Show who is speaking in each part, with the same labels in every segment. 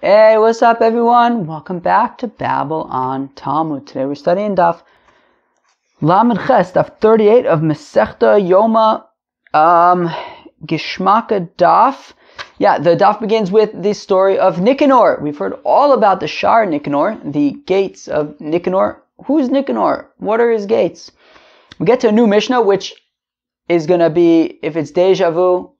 Speaker 1: Hey, what's up everyone? Welcome back to Babble on Talmud. Today we're studying Daf Lamed Ches, Daf 38 of Masechta Yoma Gishmaka Daf. Yeah, the Daf begins with the story of Nikanor. We've heard all about the Shar Nikanor, the gates of Nikanor. Who's Nikanor? What are his gates? We get to a new Mishnah, which is going to be, if it's deja vu,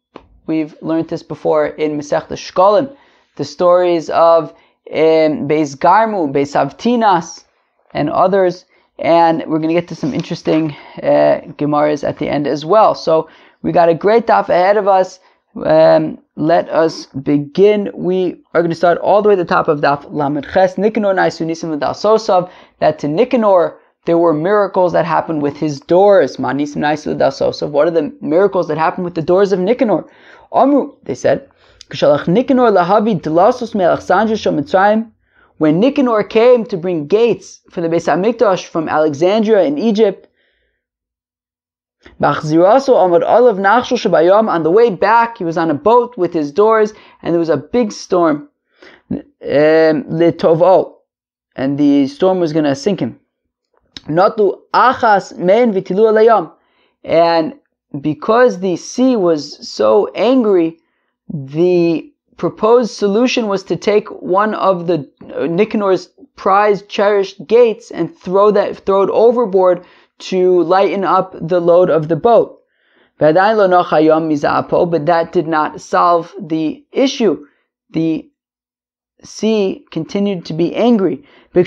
Speaker 1: we've learned this before in Masechta Sheqalim. The stories of Beis Garmu, Beis Avtinas, and others. And we're going to get to some interesting Gemaras at the end as well. So we got a great daf ahead of us. Let us begin. We are going to start all the way at the top of daf Lamed Ches. Nikanor Naisu Nisim V'Dal Sosav. That to Nikanor there were miracles that happened with his doors. Ma Nisim Naisu V'Dal Sosav. What are the miracles that happened with the doors of Nikanor? Amru, they said, when Nikanor came to bring gates for the Beis HaMikdash from Alexandria in Egypt, on the way back he was on a boat with his doors, and there was a big storm, and the storm was going to sink him. And because the sea was so angry, the proposed solution was to take one of the Nikanor's prized, cherished gates and throw it overboard to lighten up the load of the boat. But that did not solve the issue. The sea continued to be angry. So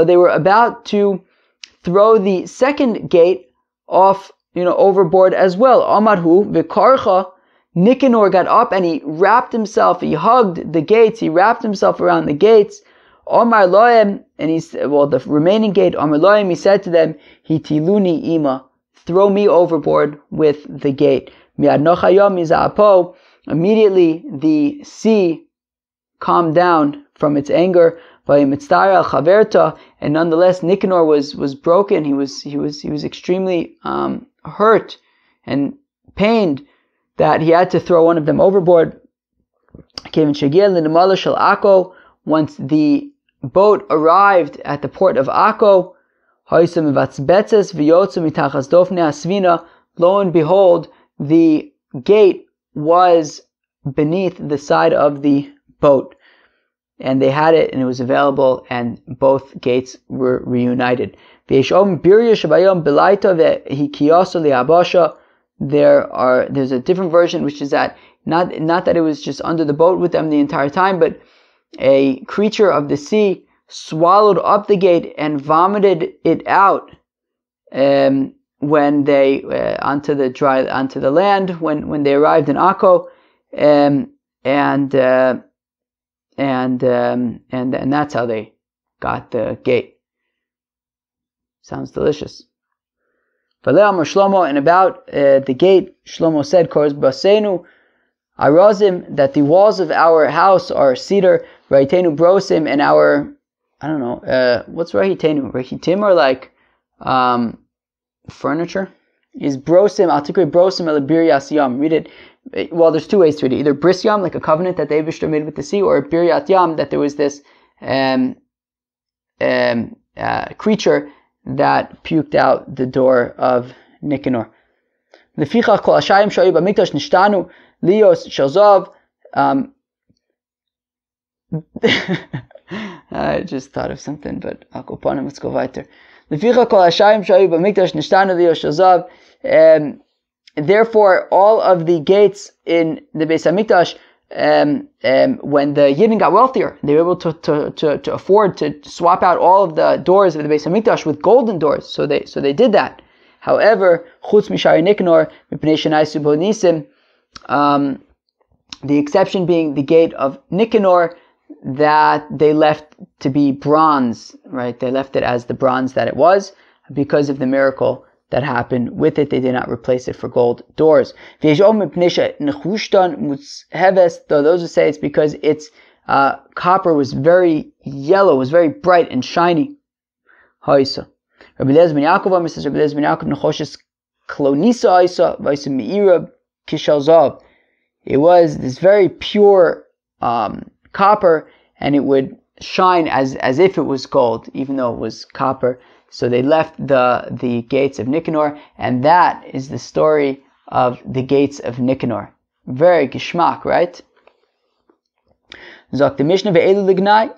Speaker 1: they were about to throw the second gate off, overboard as well. Amarhu v'karcha. Nikanor got up and he wrapped himself, he hugged the gates, he wrapped himself around the gates. Omar loem, and the remaining gate, Omar loem, he said to them, Hitiluni ima, throw me overboard with the gate. Immediately the sea calmed down from its anger. And nonetheless Nikanor was broken. He was extremely hurt and pained that he had to throw one of them overboard. Once the boat arrived at the port of Akko, lo and behold, the gate was beneath the side of the boat. And they had it, and it was available, and both gates were reunited. There's a different version, which is that not that it was just under the boat with them the entire time, but a creature of the sea swallowed up the gate and vomited it out when they onto the land when they arrived in Akko, and that's how they got the gate. Sounds delicious. And about the gate, Shlomo said, Kors Basenu Arazim, that the walls of our house are cedar, Rahitenu Brosim, and our, what's Rahitenu? Rahitim are like furniture? Is Brosim, Atikre Brosim Elabir Yam. Read it. Well, there's two ways to read it. Either Bris Yam, like a covenant that the Eivishter made with the sea, or Biryat Yam, that there was this creature that puked out the door of Nikanor. I just thought of something, but let's go weiter. Therefore, all of the gates in the Beis HaMikdash, when the Yidden got wealthier, they were able to afford to swap out all of the doors of the Beis HaMikdash with golden doors. So they did that. However, Chutz Mishari Nikanor, Mipnei Shenaisu Bo Nisim, the exception being the gate of Nikanor, that they left to be bronze, right? They left it as the bronze that it was because of the miracle that happened with it. They did not replace it for gold doors. Though those who say it's because its copper was very yellow, was very bright and shiny. Rabbi Eliezer ben Yaakov says, Rabbi Eliezer ben Yaakov nechoshes klonisa isa v'isa me'ira kishal zav. It was this very pure copper, and it would shine as if it was gold, even though it was copper. So they left the gates of Nikanor, and that is the story of the gates of Nikanor. Very geschmack, right? Zok the Mishnah ve'elu lignai,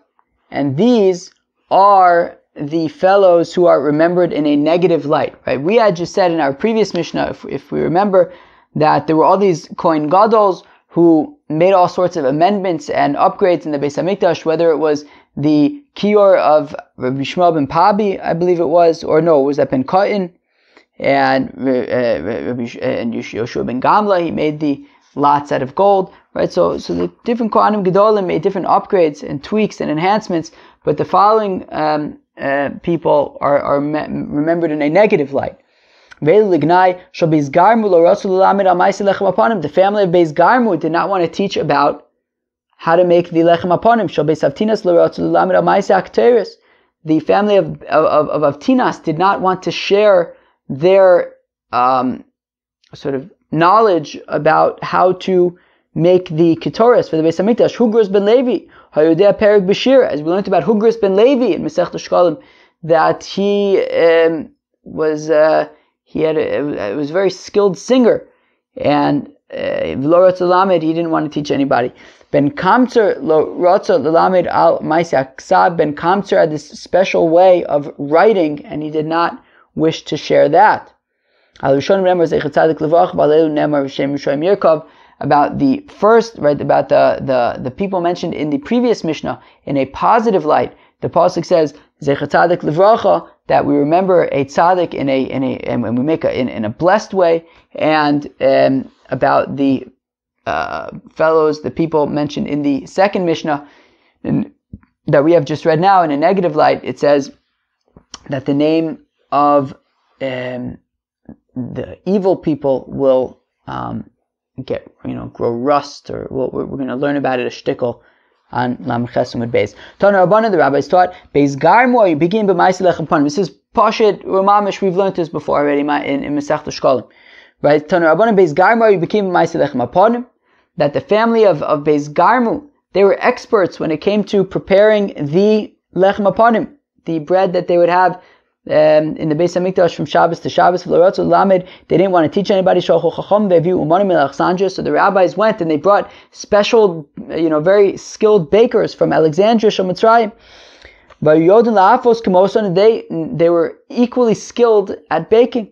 Speaker 1: and these are the fellows who are remembered in a negative light, right? We had just said in our previous Mishnah, if we remember, that there were all these Kohen Gadols who made all sorts of amendments and upgrades in the Beis Hamikdash, whether it was the Kior of Rabbi Shmuel ben Pabi, I believe it was, or no, it was that Ben Katan, and Yoshua ben Gamla, he made the lots out of gold, right? So the different Kohanim Gedolim made different upgrades and tweaks and enhancements, but the following people are remembered in a negative light. The family of Beis Garmu did not want to teach about how to make the lechem aponim. The family of Avtinas did not want to share their sort of knowledge about how to make the Ketores for the Beis Hamikdash. Hugros ben Levi, Hayodea Perek Bashir, as we learned about Hugros ben Levi in Masechta Sheqalim, that he was a very skilled singer, and V'lo Ratza Lamed, he didn't want to teach anybody. Ben Kamtzer lo Ratza Lamed al Ma'aseh Ksab. Ben Kamtzer had this special way of writing, and he did not wish to share that. About the first, right, about the people mentioned in the previous Mishnah in a positive light. The pasuk says Zecher Tzadik Livracha, that we remember a tzaddik and we make in a blessed way, and about the fellows, the people mentioned in the second Mishnah that we have just read now in a negative light. It says that the name of the evil people will grow rust, or we're going to learn about it a shtickle on Lam Chesed Beis. Tana Rabbanan, the rabbis taught, Beis Garmu, you begin b'ma'aseh lechem panim. This is Pashit Ramamish. We've learned this before already in Masechta Sheqalim. Right? Tana Rabbanan, Beis Garmu, you became b'ma'aseh lechem panim. That the family of Beis Garmu, they were experts when it came to preparing the lechem panim, the bread that they would have in the Beis Hamikdash from Shabbos to Shabbos. They didn't want to teach anybody. So the rabbis went and they brought special, very skilled bakers from Alexandria, Mitzrayim. They were equally skilled at baking.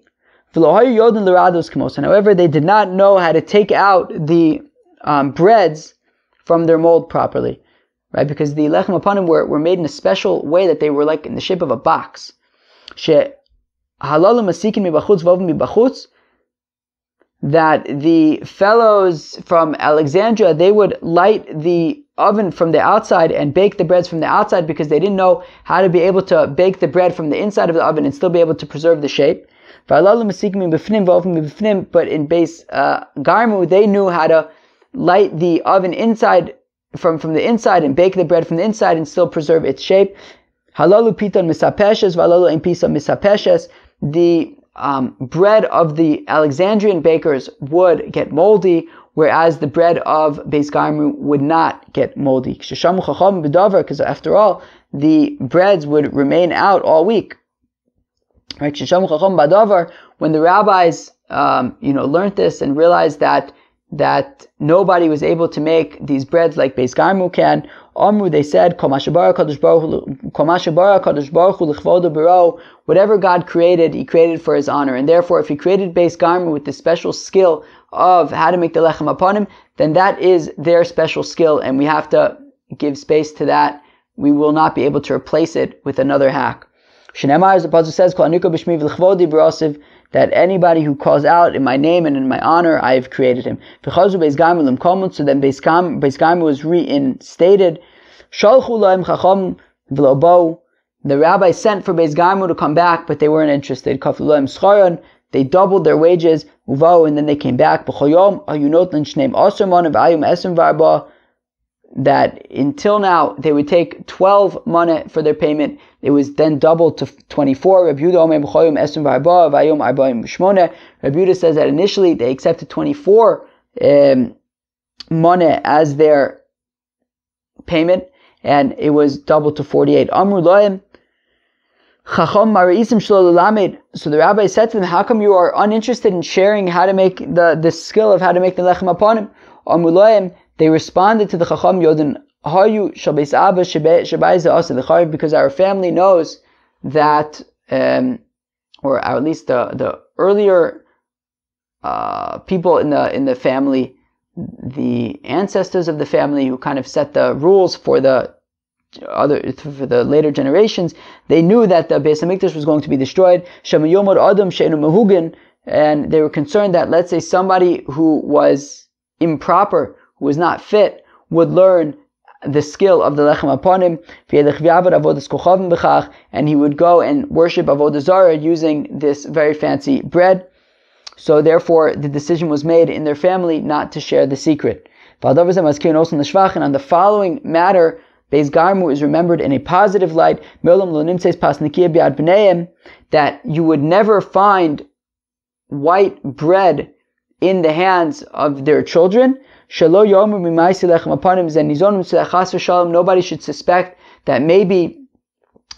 Speaker 1: However, they did not know how to take out the breads from their mold properly, right? Because the lechem apanim were made in a special way that they were like in the shape of a box. That the fellows from Alexandria, they would light the oven from the outside and bake the breads from the outside, because they didn't know how to be able to bake the bread from the inside of the oven and still be able to preserve the shape. But in Beis Garmu, they knew how to light the oven inside from the inside and bake the bread from the inside and still preserve its shape. Halalu piton misapeshes, valalu ein pisa misapeshes. The bread of the Alexandrian bakers would get moldy, whereas the bread of Beis Garmu would not get moldy. Because after all, the breads would remain out all week. Right? When the rabbis, learned this and realized that nobody was able to make these breads like Beis Garmu can, they said, whatever God created, He created for His honor. And therefore, if He created Beis Garmu with the special skill of how to make the lechem upon Him, then that is their special skill, and we have to give space to that. We will not be able to replace it with another hack. Shenemar, as the pasuk says, that anybody who calls out in my name and in my honor, I have created him. So then Beis Garmu was reinstated. The rabbi sent for Beis Garmu to come back, but they weren't interested. They doubled their wages, and then they came back. That until now they would take 12 maneh for their payment. It was then doubled to 24. Rabbi Yehuda says that initially they accepted 24 maneh as their payment, and it was doubled to 48. Amru loim chacham marisim shelo lelamed. So the rabbi said to them, how come you are uninterested in sharing how to make the skill of how to make the lechem aponim? Amru loim, they responded to the chacham, Yodin hayu shabes abba shabayze asa l'chariv, because our family knows that, or at least the earlier people in the family, the ancestors of the family who kind of set the rules for the later generations, they knew that the Beis Hamikdash was going to be destroyed. And they were concerned that, let's say, somebody who was improper, who was not fit, would learn the skill of the lechem aponim, and he would go and worship avodah zarah using this very fancy bread. So therefore, the decision was made in their family not to share the secret. And on the following matter, Beis Garmu is remembered in a positive light, that you would never find white bread in the hands of their children. Nobody should suspect that maybe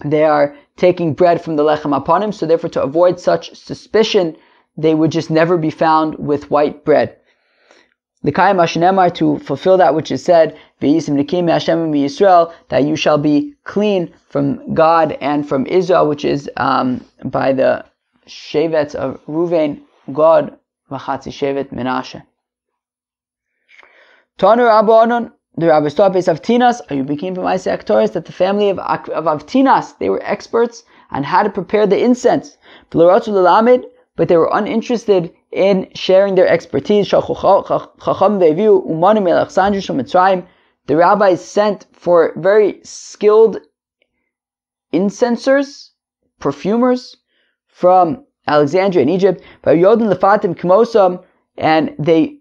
Speaker 1: they are taking bread from the lechem aponim, so therefore to avoid such suspicion, they would just never be found with white bread. To fulfill that which is said, that you shall be clean from God and from Israel, which is by the Shevets of Ruvain, Gad, V'chatzi Shevet Menashe. Tanur Abba, the Rabbi taught Beis Avtinas, you became from Isaac Torres, that the family of Avtinas, they were experts on how to prepare the incense. But they were uninterested in sharing their expertise. The rabbis sent for very skilled incensers, perfumers from Alexandria in Egypt, and they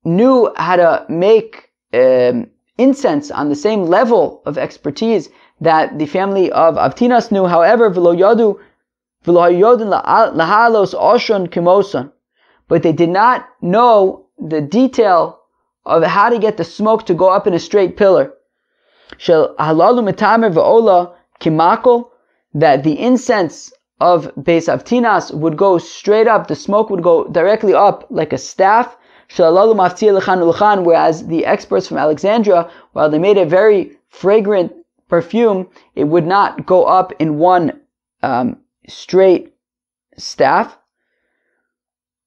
Speaker 1: knew how to make incense on the same level of expertise that the family of Avtinas knew. However, but they did not know the detail of how to get the smoke to go up in a straight pillar. That the incense of Beis Avtinas would go straight up, the smoke would go directly up like a staff. Whereas the experts from Alexandria, while they made a very fragrant perfume, it would not go up in one straight staff.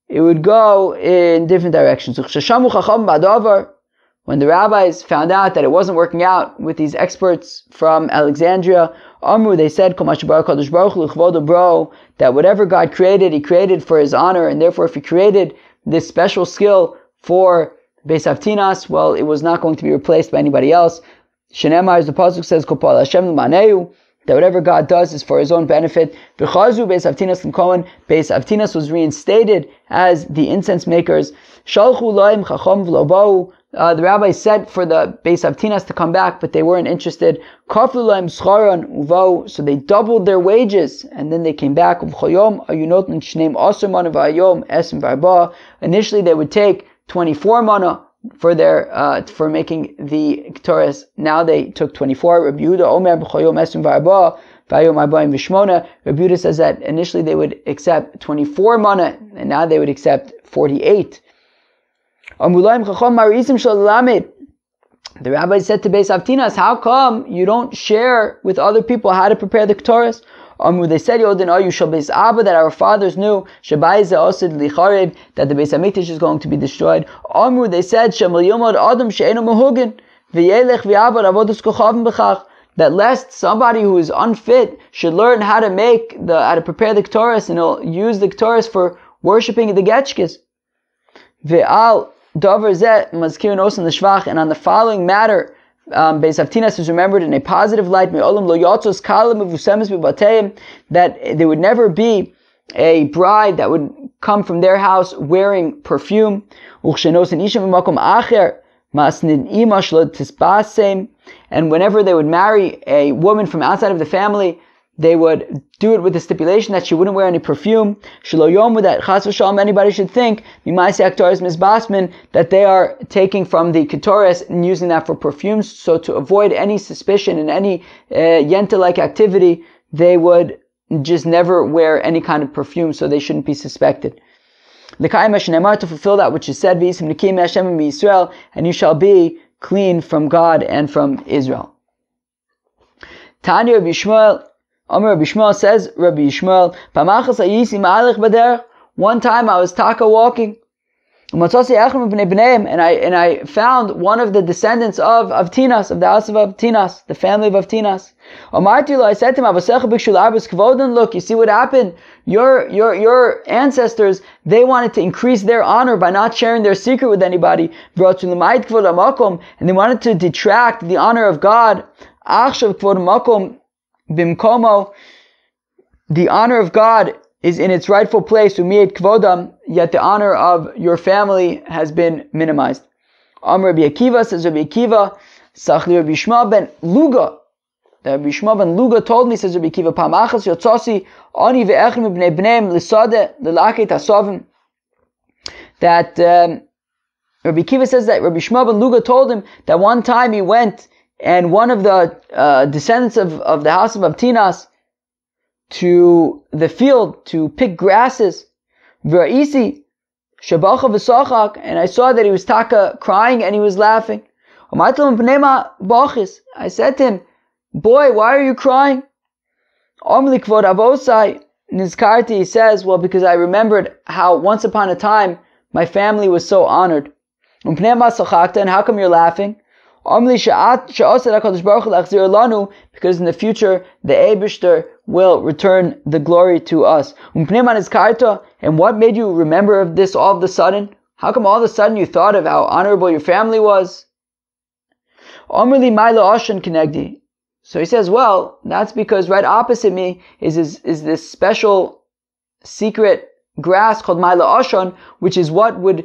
Speaker 1: It would go in different directions. When the rabbis found out that it wasn't working out with these experts from Alexandria, they said that whatever God created, He created for His honor, and therefore if He created this special skill for Beis Avtinas, well, it was not going to be replaced by anybody else. Shenemar, as the pasuk says, that whatever God does is for His own benefit. Beis Avtinas was reinstated as the incense makers. The rabbis sent for the Beis Avtinas to come back, but they weren't interested. So they doubled their wages, and then they came back. Initially they would take 24 mana for their for making the Ketores. Now they took 24. Rabbi Yehuda says that initially they would accept 24 mana, and now they would accept 48. The rabbi said to Beis Avtinas, how come you don't share with other people how to prepare the Ketores? They said, that our fathers knew that the Beis Hamikdash is going to be destroyed. They said that lest somebody who is unfit should learn how to prepare the Ketores, and he'll use the Ketores for worshipping the Getchkes. And on the following matter, Beis Avtinas is remembered in a positive light, that there would never be a bride that would come from their house wearing perfume. And whenever they would marry a woman from outside of the family, they would do it with the stipulation that she wouldn't wear any perfume. Shelo Yoma, that chas v'shalom anybody should think mimaisei haktoras mizbasmin, that they are taking from the ketores and using that for perfumes. So to avoid any suspicion and any yenta-like activity, they would just never wear any kind of perfume, so they shouldn't be suspected. L'kayim ha'shenemar, to fulfill that which is said, v'yisim nekim Hashem miYisrael, and you shall be clean from God and from Israel. Tanya Rabbi Yishmael, Rabbi Yishmael says, Rabbi Yishmael, Pamachas ayisi ma'alech baderech. One time I was taka walking, and I found one of the descendants of Avtinas, of the house of Avtinas, the family of Avtinas. I said to him, look, you see what happened? Your ancestors, they wanted to increase their honor by not sharing their secret with anybody. And they wanted to detract the honor of God. The honor of God is in its rightful place, yet the honor of your family has been minimized. Rabbi Akiva says, Rabbi Akiva, Sachli Rabbi Yishmael ben Luga. Rabbi Yishmael ben Luga told me, says Rabbi Akiva, Pamachas Yotzosi, Ani ve'echim ibnei bneim l'sadeh l'lakei tasovim. That Rabbi Akiva says that Rabbi Yishmael ben Luga told him that one time he went and one of the descendants of the house of Avtinas to the field to pick grasses, and I saw that he was taka crying and he was laughing. I said to him, boy, why are you crying? He says, well, because I remembered how once upon a time my family was so honored. And how come you're laughing? Because in the future the Eibishter will return the glory to us. And what made you remember of this all of a sudden? How come all of a sudden you thought of how honorable your family was? So he says, well, that's because right opposite me is this special secret grass called Maila Oshon, which is what was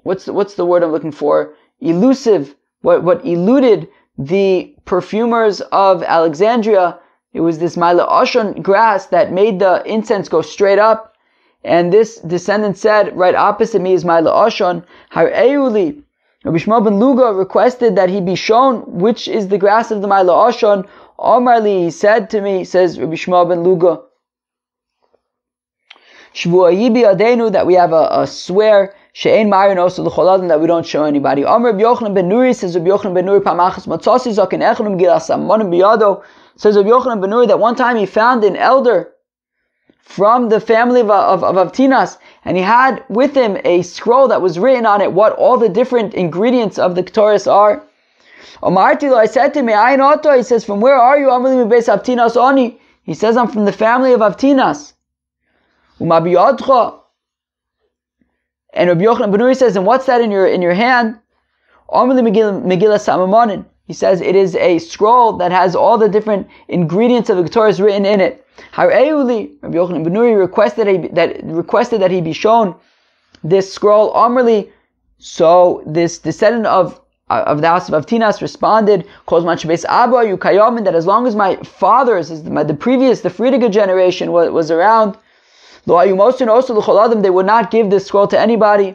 Speaker 1: what's the word I'm looking for? Elusive. What eluded the perfumers of Alexandria. It was this Maila Oshon grass that made the incense go straight up. And this descendant said, right opposite me is Maila Oshon. Har'euli. Rabbi Yishmael ben Luga requested that he be shown which is the grass of the Maila Oshon. Omarli, he said to me, says Rabbi Yishmael ben Luga, Shvuayi adenu, that we have a swear, she'ein marin osu l'chol, that we don't show anybody. Rabbi Yochanan ben Nuri, says Rabbi Yochanan ben Nuri, pamachas matzasi zaken echanum gilas samonim biyado, says Rabbi Yochanan ben Nuri that one time he found an elder from the family of Avtinas, and he had with him a scroll that was written on it what all the different ingredients of the Ketores are. Omarti, I said to him, Ayin Oto, he says, from where are you? Amali mi beis Avtinas oni. He says, I'm from the family of Avtinas. Umabiyadcha. And Rabbi Yochanan ben Nuri says, and what's that in your hand? Amali Megillah Samamonin. He says, it is a scroll that has all the different ingredients of the Ketores written in it. Har'euli, Rabbi Yochanan ben Nuri requested that he be shown this scroll. Amrli, so this descendant of the house of Avtinas responded, that as long as my fathers, the Friedige generation was around, they would not give this scroll to anybody.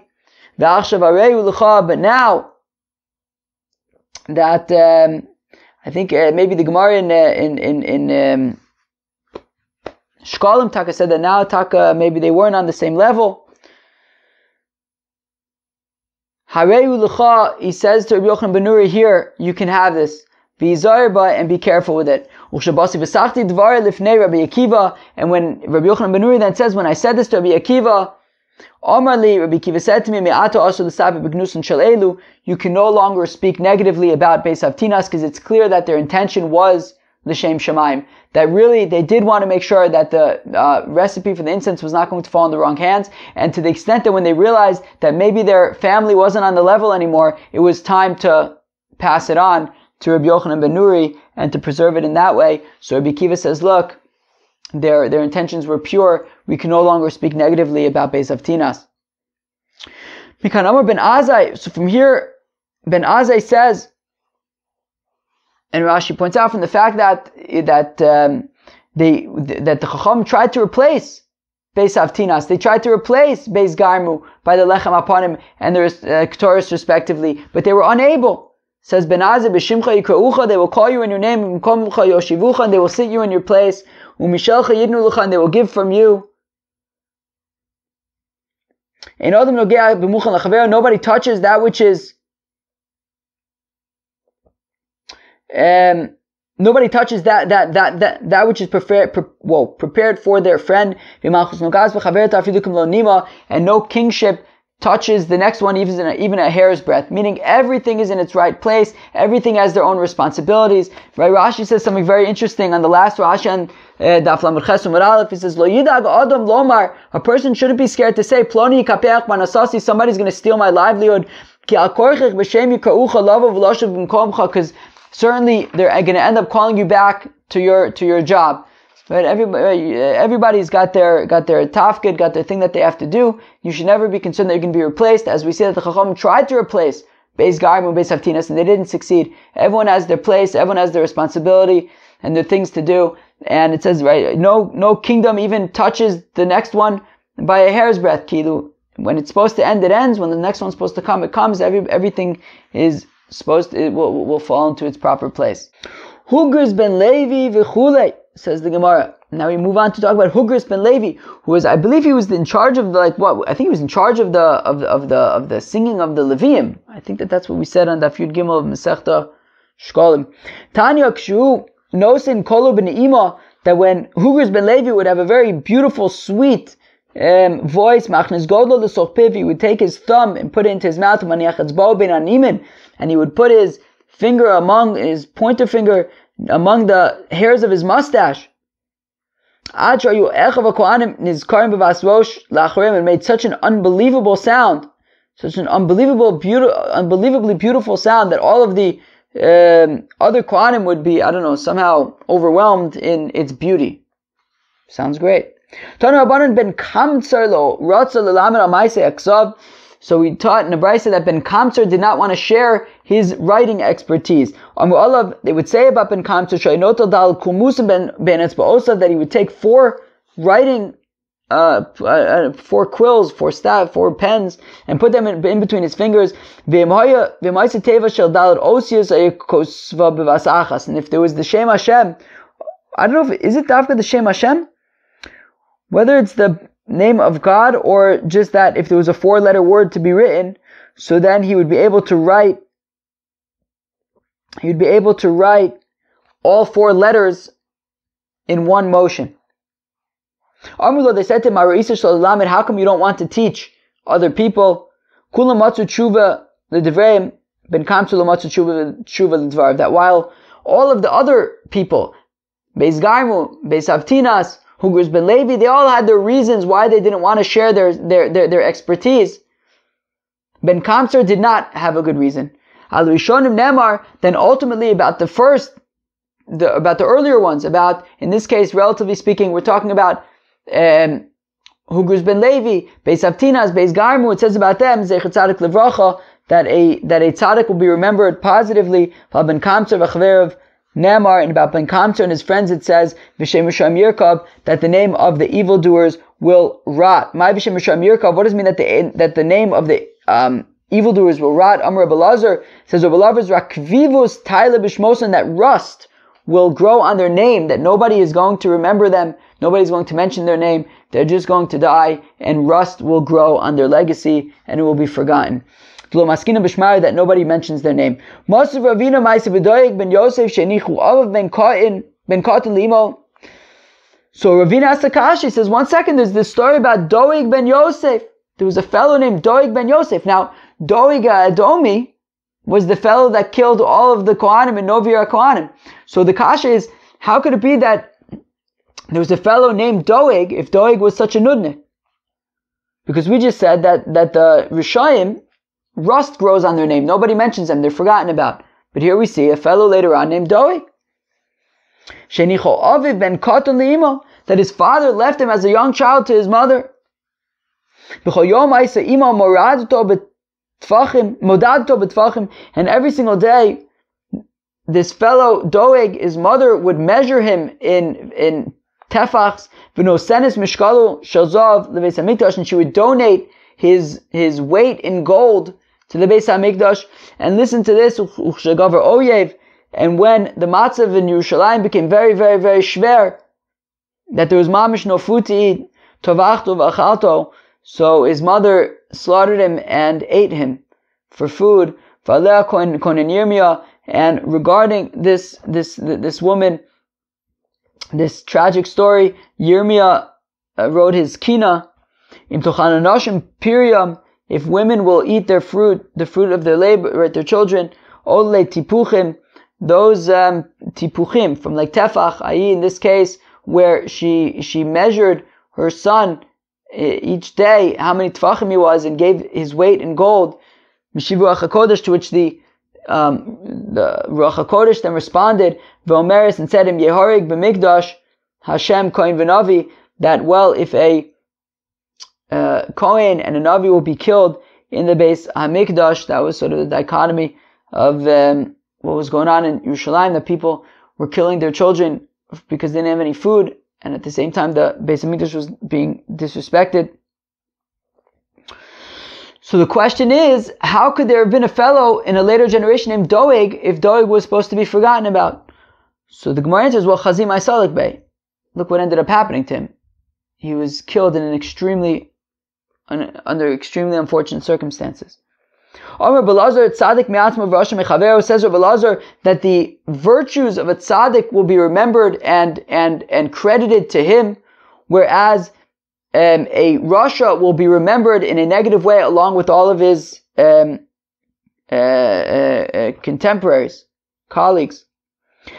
Speaker 1: But now that I think maybe the Gemara in Sheqalim Taka said that now Taka maybe they weren't on the same level. He says to Rabbi Yochanan ben Nuri, here, you can have this. Be zarba and be careful with it. And when Rabbi Yochanan ben Nuri then says, when I said this to Rabbi Akiva, Rabbi Akiva said to me, you can no longer speak negatively about Beis Avtinas, because it's clear that their intention was l'shem shamayim. That really they did want to make sure that the recipe for the incense was not going to fall in the wrong hands, and to the extent that when they realized that maybe their family wasn't on the level anymore, it was time to pass it on to Rabbi Yochanan ben Nuri and to preserve it in that way. So Rabbi Akiva says, look, their intentions were pure. We can no longer speak negatively about Beis Avtinas. Nikanor ben Azai. So from here, Ben Azai says And Rashi points out from the fact that the Chacham tried to replace Beis Avtinas. They tried to replace Beis Garmu by the Lechem Apanim and the Ketores respectively, but they were unable. It says, Benazir b'shimcha yikra'ucha, they will call you in your name, B'mkomcha yoshivucha, and they will sit you in your place, U'mishelcha yidnu lucha, and they will give from you. Nobody touches that which is nobody touches that which is prepared for their friend, and no kingship touches the next one even a hair's breadth, meaning everything is in its right place, everything has their own responsibilities. Right? Rashi says something very interesting on the last Rashi on Daf Lamed Ches Amud Aleph. He says, Lo yidag adam lomar, a person shouldn't be scared to say, Ploni yikapeach banasasi, somebody's going to steal my livelihood, because certainly they're going to end up calling you back to your job. Right? Everybody's got their tafkid, got their thing that they have to do. You should never be concerned that you're going to be replaced. As we see that the Chacham tried to replace Beis Garmu and Beis Avtinas, and they didn't succeed. Everyone has their place, everyone has their responsibility and their things to do. And it says, right, no kingdom even touches the next one by a hair's breadth. Kilu, when it's supposed to end, it ends. When the next one's supposed to come, it comes. Everything is it will fall into its proper place. Hugris ben Levi v'chulei, says the Gemara. Now we move on to talk about Hugris ben Levi, who was, I believe, he was in charge of I think he was in charge of the singing of the Levium. I think that's what we said on Daf Yud Gimel of Masechta Sheqalim. Tanya kshu nosin kolo ben ima, that when Hugris ben Levi would have a very beautiful, sweet voice, machnes godlo l'sochpiv, he would take his thumb and put it into his mouth, and he would put his pointer finger among the hairs of his mustache. And made such an unbelievable sound, such an unbelievably beautiful sound, that all of the other Kohanim would be, somehow overwhelmed in its beauty. Sounds great. So we taught in the Brisa that Ben Kamsar did not want to share his writing expertise. They would say about Ben Kamsar that he would take 4 writing, 4 quills, 4 staff, 4 pens, and put them in between his fingers. And if there was the Shem Hashem, I don't know is it Dafka the Shem Hashem? Whether it's the name of God or just that if there was a 4-letter word to be written, so then he would be able to write all 4 letters in one motion. Amrullah, they said to him, how come you don't want to teach other people? Kulam matzu tshuva l'divreim, ben kamsu l'matzu tshuva l'dvar, that while all of the other people, Beis Garmu, Beis Avtinas, Hugris ben Levi, they all had their reasons why they didn't want to share their expertise. Ben Kamsar did not have a good reason. Al Rishonim Nemar, then ultimately about the earlier ones, in this case, relatively speaking, we're talking about Hugris ben Levi, Beis Avtinas, Beis Garmu. It says about them, Zecher Tzadik Levracha, that a tzaddik will be remembered positively. Ben Kamsar v'chaverav Namar, and about Ben Kamsar and his friends, it says V'shem Risham Yirkab, that the name of the evildoers will rot. My V'shem Risham Yirkab, what does it mean that the name of the evildoers will rot? Amar Rabbi Lazar says Rabbi Lazar's rakvivus taila b'shmosan, that rust will grow on their name, that nobody is going to remember them, nobody's going to mention their name, they're just going to die, and rust will grow on their legacy, and it will be forgotten. That nobody mentions their name. So Ravina asked Akash, he says, 1 second, there's this story about Doeg ben Yosef. There was a fellow named Doeg ben Yosef. Now, Doeg Adomi was the fellow that killed all of the Kohanim and Novir Kohanim. So the kasha is, how could it be that there was a fellow named Doeg if Doeg was such a nudnik? Because we just said that the Rishayim, rust grows on their name. Nobody mentions them. They're forgotten about. But here we see a fellow later on named Doeg. Shenicho Aviv ben Katan li'imo, that his father left him as a young child to his mother. And every single day, this fellow Doeg, his mother would measure him in tefachs, v'nosenes mishkalu shel zav lebeis hamikdash, and she would donate his weight in gold to the Beis Hamikdash. And listen to this, uchshagavar oyev, and when the matzav in Yerushalayim became very, very, very shver, that there was mamish no food to eat, tovachtu v'achalto, so his mother slaughtered him and ate him for food. V'aleh kohen Yirmiyah, and regarding this woman, this tragic story, Yirmiyah wrote his kina, Im tochana nashim piriam, if women will eat their fruit, the fruit of their labor, right, their children, ole tipuchim, those tipuchim from like tefach, i.e. in this case, where she measured her son each day, how many tefachim he was, and gave his weight in gold, Mishivu HaKodesh, to which the Ruach HaKodesh then responded, V'omeres, and said him, Yehorig b'mikdash, Hashem kohen v'navi, that, well, if a Kohen and a Navi will be killed in the Beis HaMikdash. That was sort of the dichotomy of what was going on in Yerushalayim, that people were killing their children because they didn't have any food, and at the same time the Beis HaMikdash was being disrespected. So the question is, how could there have been a fellow in a later generation named Doeg if Doeg was supposed to be forgotten about? So the Gemara answers, well, Chazim Aisalik Bey. Look what ended up happening to him. He was killed in under extremely unfortunate circumstances. Omer Belazar tzaddik mi'atzmo v'rasha mechavero, says Rabbi Belazar that the virtues of a tzaddik will be remembered and credited to him, whereas a rasha will be remembered in a negative way along with all of his contemporaries, colleagues.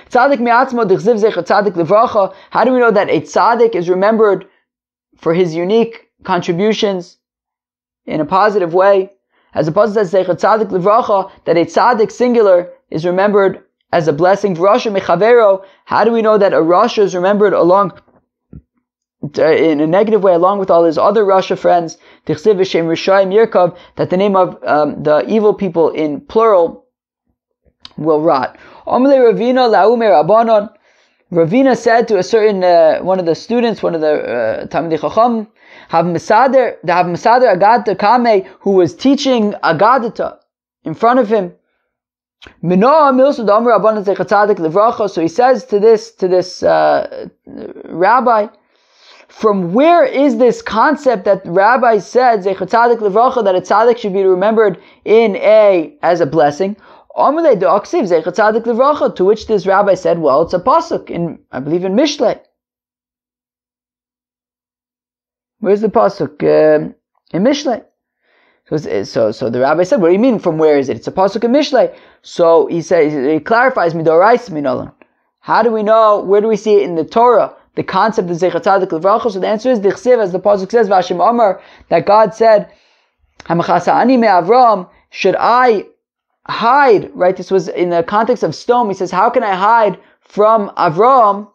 Speaker 1: Tzaddik mi'atzmo d'chziv zecher tzaddik levracha. How do we know that a tzaddik is remembered for his unique contributions in a positive way, as opposed to Zecher Tzaddik Livracha, that a tzaddik singular is remembered as a blessing? Rasha mechavero. How do we know that a rasha is remembered along in a negative way along with all his other rasha friends? Tichsiv v'shem rishayim yirkav, that the name of the evil people in plural will rot. Omle Ravina la'umer abanon. Ravina said to a certain one of the students, one of the Talmidei Chacham, the Masader Agadata Kame, who was teaching Agadata in front of him. So he says to this rabbi, from where is this concept that the rabbi said that a tzaddik should be remembered as a blessing? To which this rabbi said, well, it's a pasuk I believe in Mishlei. Where's the pasuk? In Mishlei. So the rabbi said, what do you mean, from where is it? It's a pasuk in Mishlei. So he clarifies, midorais minolan. How do we know, where do we see it in the Torah, the concept of Zecher Tzadik Levracha? So the answer is, Dichsiv, as the pasuk says, V'Hashem Amar, that God said, Hamachasa'ani me'Avram, should I hide, right? This was in the context of Sdom. He says, how can I hide from Avram?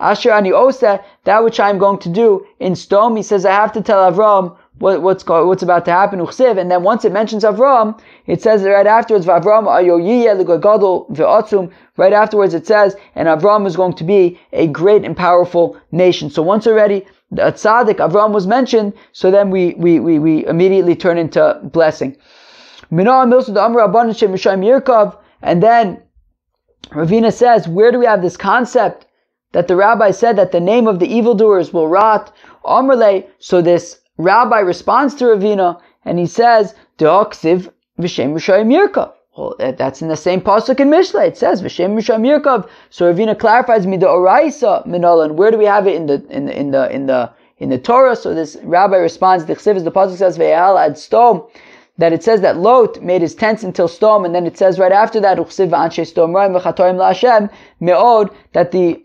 Speaker 1: Asher ani osa, that which I am going to do in Sdom. He says, I have to tell Avram what's about to happen. Uchsiv, and then once it mentions Avram, it says right afterwards, V'Avram ayoyiyeh l'gadol v'atzum. Right afterwards it says, and Avram is going to be a great and powerful nation. So once already the tzaddik Avram was mentioned, so then we immediately turn into blessing. And then Ravina says, where do we have this concept that the rabbi said that the name of the evildoers will rot? So this rabbi responds to Ravina and he says, De'oksiv v'shem Rishayim Yirkav. Well, that's in the same pasuk in Mishlei. It says v'shem Rishayim Yirkav. So Ravina clarifies midoraisa minolan. Where do we have it in the Torah? So this rabbi responds, Dichsiv, as the pasuk says, ve'ehal ad Sdom, that it says that Lot made his tents until Sdom, and then it says right after that, Uchsiv v'anshe Sdom roim v'chatoim la'Hashem me'od, that the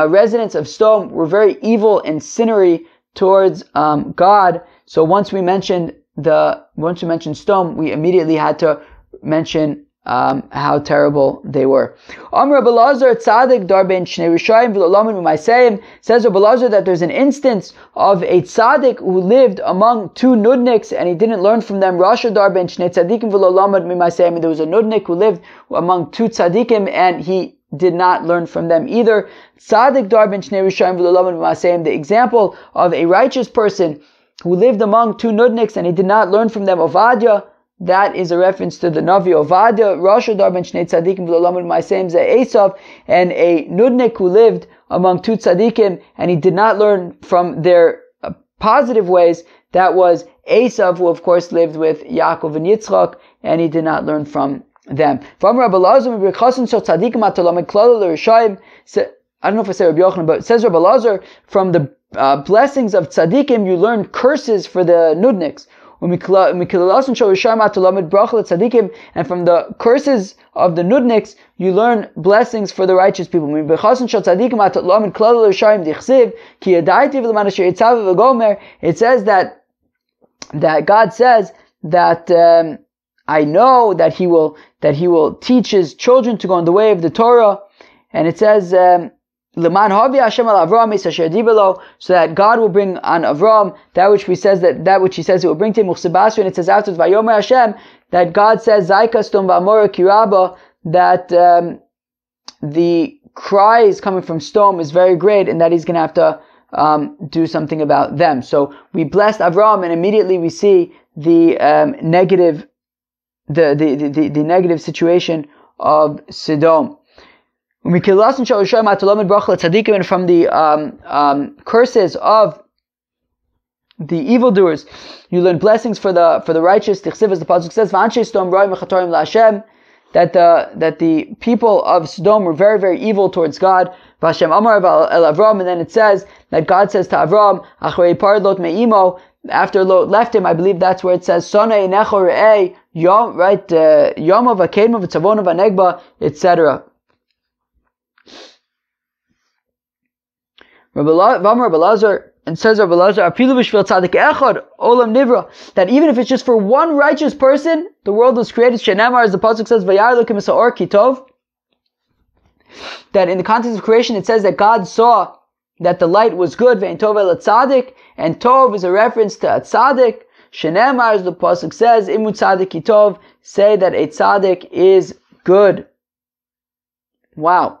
Speaker 1: residents of Sdom were very evil and sinnery towards God. So once we mentioned Sdom, we immediately had to mention how terrible they were. Amr Rabbi Lazar Tzadik Dar Ben Shnei Rishayim V'Lolamid B'Maisayim, says Rabbi Lazar that there's an instance of a tzaddik who lived among two nudniks and he didn't learn from them. Rasha Dar Ben Shnei Tzadikim V'Lolamid B'Maisayim, and there was a nudnik who lived among two tzaddikim and he did not learn from them either. Tzadik Dar Ben Shnei Rishayim V'Lolamid B'Maisayim, the example of a righteous person who lived among two nudniks and he did not learn from them. Ovadia, that is a reference to the Navi Ovadia. Rasha Dar Ben Shnei Tzadikim V'Lolamid B'Maisayim Ze Esav, and a nudnik who lived among two tzaddikim and he did not learn from their positive ways. That was Esav, who of course lived with Yaakov and Yitzchak, and he did not learn from them. I don't know if I say Rabbi Yochanan, but it says Rabbi Lazar, from the blessings of tzaddikim, you learn curses for the nudniks. And from the curses of the nudniks, you learn blessings for the righteous people. It says that God says that I know that He will teach His children to go in the way of the Torah, and it says so that God will bring on Avram that which He says He will bring to him. And it says afterwards, Vayomer Hashem, that God says Zaikastum v'amora kiraba, that the cries coming from stone is very great, and that He's going to have to do something about them. So we blessed Avram, and immediately we see the negative situation of Sodom. And from the curses of the evildoers, you learn blessings for the righteous. As the pasuk says, that the people of Sodom were very, very evil towards God. And then it says that God says to Avram, after Lot left him, I believe that's where it says Sonei necho re'ei Yom, right? Yoma v'kedma v'tzavona v'negba, etc. Rabbi Lazar, and says Rabbi Lazar, afilu b'shvil tzadik echad olam nivra, that even if it's just for one righteous person, the world was created. Shenemar, as the pasuk says, v'yar elokim es ha'or ki tov, that in the context of creation it says that God saw that the light was good, ve'in tov el tzadik, and tov is a reference to a tzadik. Shenemar, as the pasuk says, imu tzadik ki tov, say that a tzadik is good. Wow.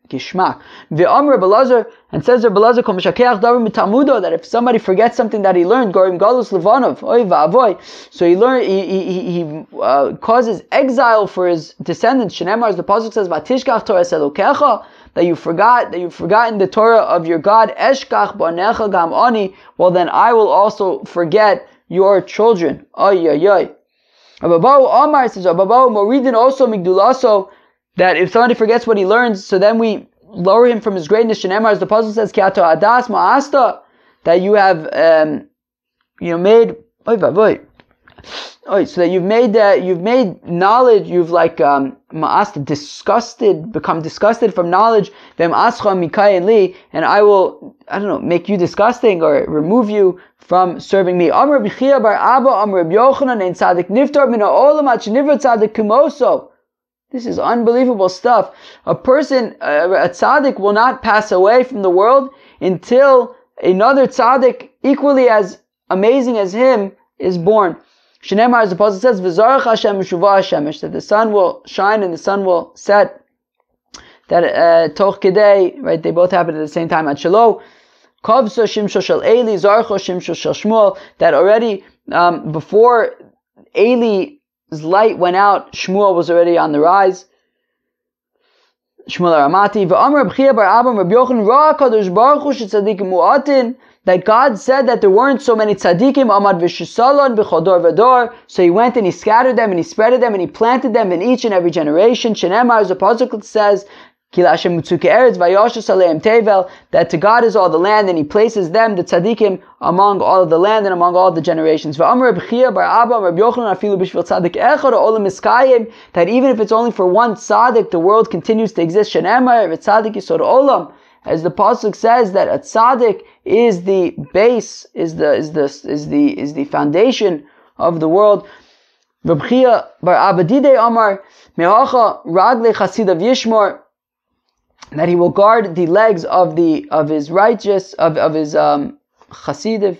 Speaker 1: Gishmak. Ve'am Rabbi Lazar, and says Rabbi Lazar, kol mishakeach davar mitamudo, that if somebody forgets something that he learned, gorim galus levanov, oy va'avoy, so he causes exile for his descendants. Shenemar, as the pasuk says, vatishkach Torah elokecha, that you've forgotten the Torah of your God. Eshkach banecha gam ani, well then I will also forget your children. Oy oy oy. Ababahu Amar, says Ababahu moridin also migdulaso, that if somebody forgets what he learns, so then we lower him from his greatness. Shenemar, as the puzzle says, ki ato adas ma'asta, that you have made so that you've made knowledge, you've ma'asta, become disgusted from knowledge. Vem ascha mikayin li, and I will, make you disgusting or remove you from serving me. Amr b'chia bar Abba, Amr b'Yochanan, ein tzadik niftar min ha'olam ad shenivra tzadik kumoso. This is unbelievable stuff. A person, a tzaddik, will not pass away from the world until another tzaddik, equally as amazing as him, is born. Shenemar, as the Apostle says, V'zarach Hashem v'shuvah Hashemesh, that the sun will shine and the sun will set. That toch kedei, right? They both happen at the same time. At Shalom, Kavso Shimsho Shel Eli, Zarcho Shimsho Shel Shmuel. That already before Eli's light went out, Shmuel was already on the rise. Shmuel Aramati. V'amar B'chia bar Abba Rabbi Yochanan Ra Kadosh Baruch Hu shetzadikim mu'atin, that God said that there weren't so many tzadikim. Amad v'shisalon b'chodor v'dor. So He went and He scattered them and He spreaded them and He planted them in each and every generation. Shenemar, as the pasuk says, that to God is all the land, and He places them, the tzaddikim, among all of the land and among all the generations. That even if it's only for one tzaddik, the world continues to exist. As the pasuk says, that a tzaddik is the base, is the foundation of the world. Rabchia bar Abadide Amar Mehacha Ragle Chasidav Yishmor, that he will guard the legs of his righteous of his Chasidav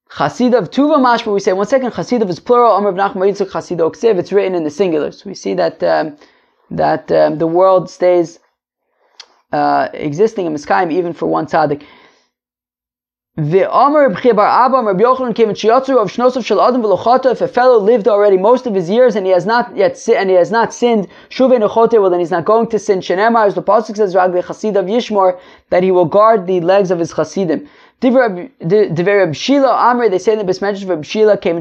Speaker 1: Tuva Mashma. We say 1 second. Chasidav is plural. Amar Rav Nachman Yitzchak Chasido Ksiv. It's written in the singular. So we see that the world stays existing in Miskayim even for one tzaddik. If a fellow lived already most of his years and he has not sinned, well, then he's not going to sin. Shenemar, as the pasuk says, that he will guard the legs of his chasidim. They say in the Besmedrash of Reb Shila came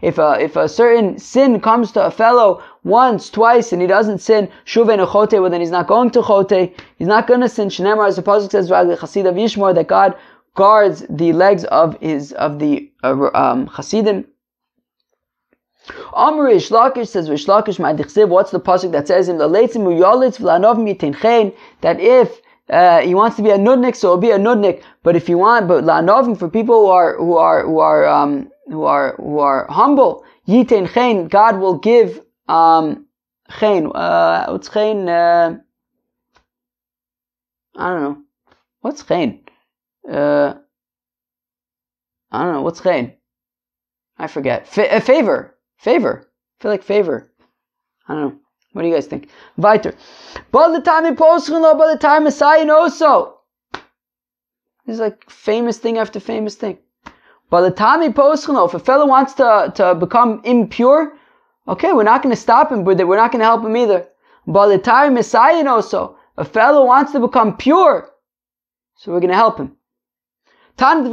Speaker 1: if a certain sin comes to a fellow once, twice, and he doesn't sin, well, then he's not going to chote. He's not going to sin. Shenemar, as the pasuk says, that God guards the legs of the chasidim. Amr Rish Lakish says, Rish Lakish ma'adichsiv. What's the pasuk that says him that if he wants to be a nudnik, so he'll be a nudnik. But if you want, la'anovim, for people who are humble, yitain chen, God will give chen. What's chen? I don't know. What's chen? I don't know. What's chen? I forget. Favor. I feel like favor. I don't know. What do you guys think? Weiter. By the time Messiah also. This is like famous thing after famous thing. By the time if a fellow wants to become impure, okay, we're not going to stop him, but we're not going to help him either. By the time Messiah also, a fellow wants to become pure, so we're going to help him. We saw in the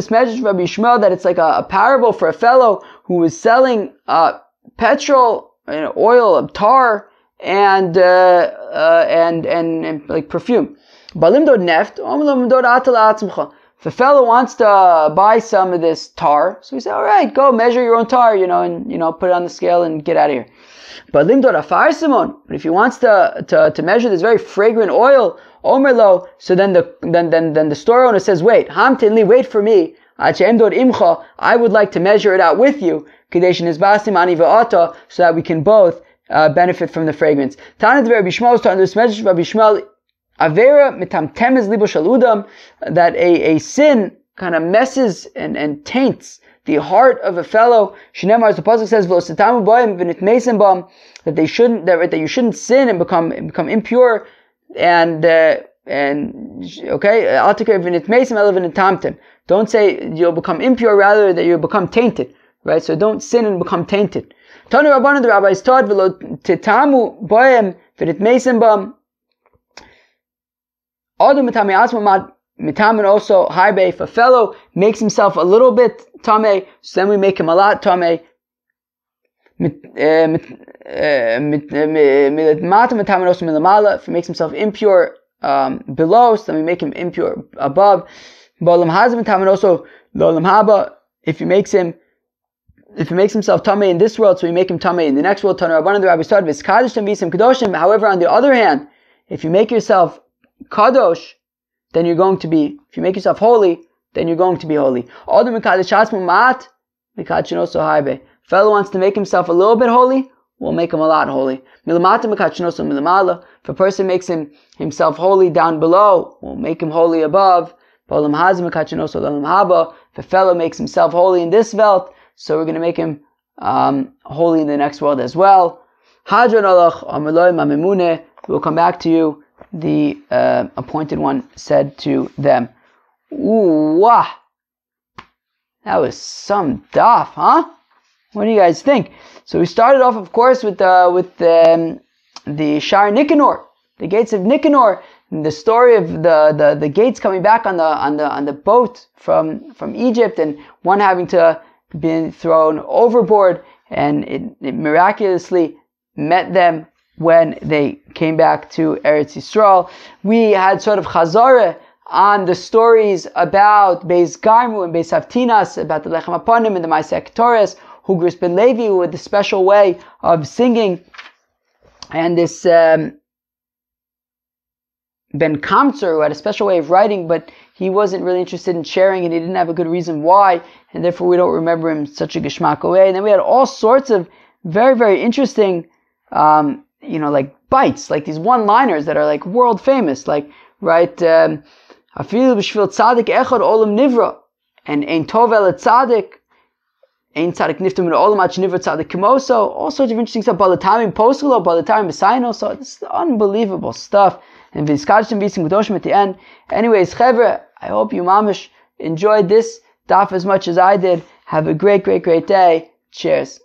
Speaker 1: Besmedrash of Rabbi Yishmael that it's like a parable for a fellow who was selling petrol, oil, tar, and like perfume. If a fellow wants to buy some of this tar, so we say, all right, go measure your own tar, and put it on the scale and get out of here. But if he wants to measure this very fragrant oil, Omerlo, so then the store owner says, wait for me, I would like to measure it out with you, so that we can both benefit from the fragrance. That a sin kind of messes and taints the heart of a fellow. Shinemar, as the pasuk says, that you shouldn't sin and become impure. Don't say you'll become impure, rather that you'll become tainted, right? So don't sin and become tainted. Tanu Rabbanan, the rabbis taught, titamu boem v'nitmesim bam. Adam mitame asma mitamen also harbe. If a fellow makes himself a little bit tame, so then we make him a lot tame. If he makes himself impure below, so then we make him impure above. If he makes himself tamei in this world, so we make him tamei in the next world. However, on the other hand, if you make yourself kadosh, then you're going to be. If you make yourself holy, then you're going to be holy. Fellow wants to make himself a little bit holy, we'll make him a lot holy. If a person makes himself holy down below, we'll make him holy above. If a fellow makes himself holy in this world, so we're going to make him holy in the next world as well. We'll come back to you. The appointed one said to them, "Ooh, wah! That was some daf, huh? What do you guys think?" So we started off, of course, with the Shar Nikanor, the gates of Nikanor, and the story of the gates coming back on the boat from Egypt, and one having to be thrown overboard, and it miraculously met them when they came back to Eretz Yisrael. We had sort of chazara on the stories about Beis Garmu and Beis Haftinas, about the Lechem Aponim and the Maaseh Torres, Hugris ben Levi, who had the special way of singing, and this Ben Kamtzer, who had a special way of writing, but he wasn't really interested in sharing, and he didn't have a good reason why, and therefore we don't remember him such a geschmack way. And then we had all sorts of very, very interesting, like bites, like these one-liners that are like world famous, like, right, Afilu b'shvil tzadik echad olam nivra, and ein tov el tzadik, ein tzadik niftam min olam ach nivra tzadik kimoso, all sorts of interesting stuff. Balatamim poselo, balatamim besaino, so it's unbelievable stuff. And v'izkadshim v'yisim g'doshim at the end. Anyways, chevra, I hope you mamish enjoyed this daf as much as I did. Have a great, great, great day. Cheers.